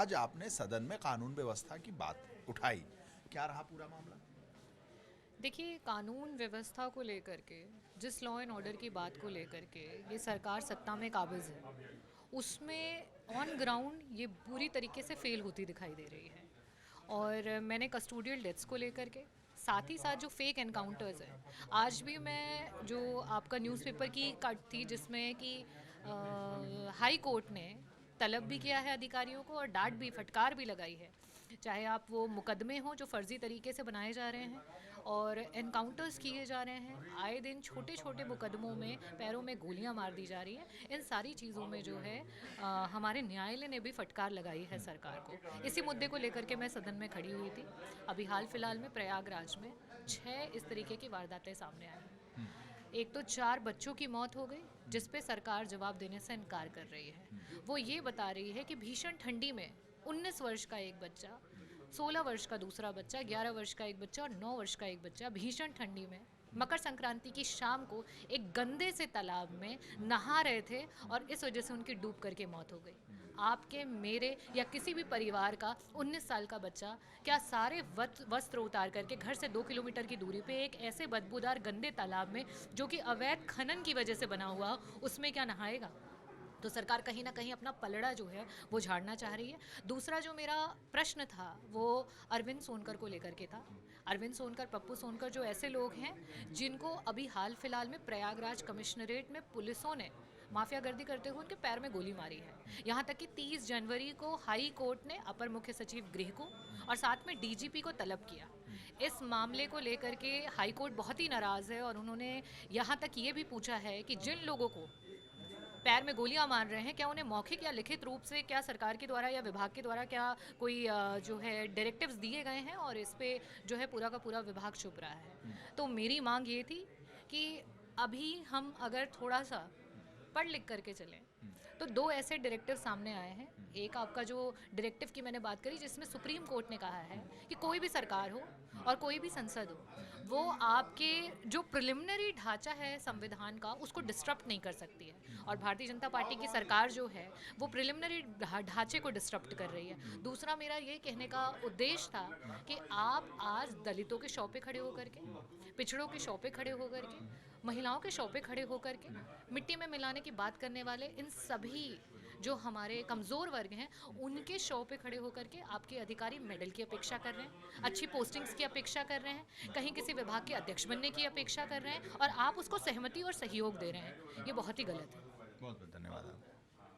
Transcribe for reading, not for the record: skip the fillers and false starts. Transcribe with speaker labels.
Speaker 1: आज आपने सदन में कानून व्यवस्था की बात उठाई, क्या रहा पूरा मामला?
Speaker 2: देखिए, कानून व्यवस्था को लेकर के, जिस लॉ एंड ऑर्डर की बात को लेकर के ये सरकार सत्ता में काबिज़ है, उसमें ऑन ग्राउंड ये बुरी तरीके से फेल होती दिखाई दे रही है। और मैंने कस्टोडियल डेथ्स को लेकर के, साथ ही साथ जो फेक एनकाउंटर्स हैं, आज भी मैं जो आपका न्यूज़पेपर की कट थी जिसमें कि हाई कोर्ट ने तलब भी किया है अधिकारियों को और डांट भी, फटकार भी लगाई है। चाहे आप वो मुकदमे हों जो फ़र्ज़ी तरीके से बनाए जा रहे हैं और एनकाउंटर्स किए जा रहे हैं, आए दिन छोटे छोटे मुकदमों में पैरों में गोलियां मार दी जा रही हैं। इन सारी चीज़ों में जो है हमारे न्यायालय ने भी फटकार लगाई है सरकार को। इसी मुद्दे को लेकर के मैं सदन में खड़ी हुई थी। अभी हाल फिलहाल में प्रयागराज में 6 इस तरीके की वारदातें सामने आई हैं। एक तो 4 बच्चों की मौत हो गई जिस पे सरकार जवाब देने से इनकार कर रही है। वो ये बता रही है कि भीषण ठंडी में 19 वर्ष का एक बच्चा, 16 वर्ष का दूसरा बच्चा, 11 वर्ष का एक बच्चा और 9 वर्ष का एक बच्चा भीषण ठंडी में मकर संक्रांति की शाम को एक गंदे से तालाब में नहा रहे थे और इस वजह से उनकी डूब करके मौत हो गई। आपके, मेरे या किसी भी परिवार का 19 साल का बच्चा क्या सारे वस्त्र उतार करके घर से 2 किलोमीटर की दूरी पे एक ऐसे बदबूदार गंदे तालाब में, जो कि अवैध खनन की वजह से बना हुआ, उसमें क्या नहाएगा? तो सरकार कहीं ना कहीं अपना पलड़ा जो है वो झाड़ना चाह रही है। दूसरा जो मेरा प्रश्न था वो अरविंद सोनकर को लेकर के था। अरविंद सोनकर, पप्पू सोनकर जो ऐसे लोग हैं जिनको अभी हाल फिलहाल में प्रयागराज कमिश्नरेट में पुलिसों ने माफिया गर्दी करते हुए उनके पैर में गोली मारी है। यहाँ तक कि 30 जनवरी को हाई कोर्ट ने अपर मुख्य सचिव गृह को और साथ में डीजीपी को तलब किया। इस मामले को लेकर के हाई कोर्ट बहुत ही नाराज़ है और उन्होंने यहाँ तक ये भी पूछा है कि जिन लोगों को पैर में गोलियां मार रहे हैं, क्या उन्हें मौखिक या लिखित रूप से, क्या सरकार के द्वारा या विभाग के द्वारा क्या कोई जो है डायरेक्टिव्स दिए गए हैं, और इस पे जो है पूरा का पूरा विभाग चुप रहा है। तो मेरी मांग ये थी कि अभी हम अगर थोड़ा सा पढ़ लिख करके चलें तो 2 ऐसे डायरेक्टिव सामने आए हैं। एक आपका जो डायरेक्टिव की मैंने बात करी जिसमें सुप्रीम कोर्ट ने कहा है कि कोई भी सरकार हो और कोई भी संसद हो, वो आपके जो प्रिलिमिनरी ढांचा है संविधान का उसको डिस्टर्ब नहीं कर सकती है। और भारतीय जनता पार्टी की सरकार जो है वो प्रिलिमिनरी ढांचे को डिस्टर्ब कर रही है। दूसरा मेरा ये कहने का उद्देश्य था कि आप आज दलितों के शव पे खड़े होकर के, पिछड़ों के शव पे खड़े होकर के, महिलाओं के शव पे खड़े होकर के मिट्टी में मिलाने की बात करने वाले इन सभी जो हमारे कमज़ोर वर्ग हैं उनके शव पे खड़े होकर के आपके अधिकारी मेडल की अपेक्षा कर रहे हैं, अच्छी पोस्टिंग्स की अपेक्षा कर रहे हैं, कहीं किसी विभाग के अध्यक्ष बनने की अपेक्षा कर रहे हैं और आप उसको सहमति और सहयोग दे रहे हैं। ये बहुत ही गलत है।
Speaker 1: बहुत बहुत धन्यवाद।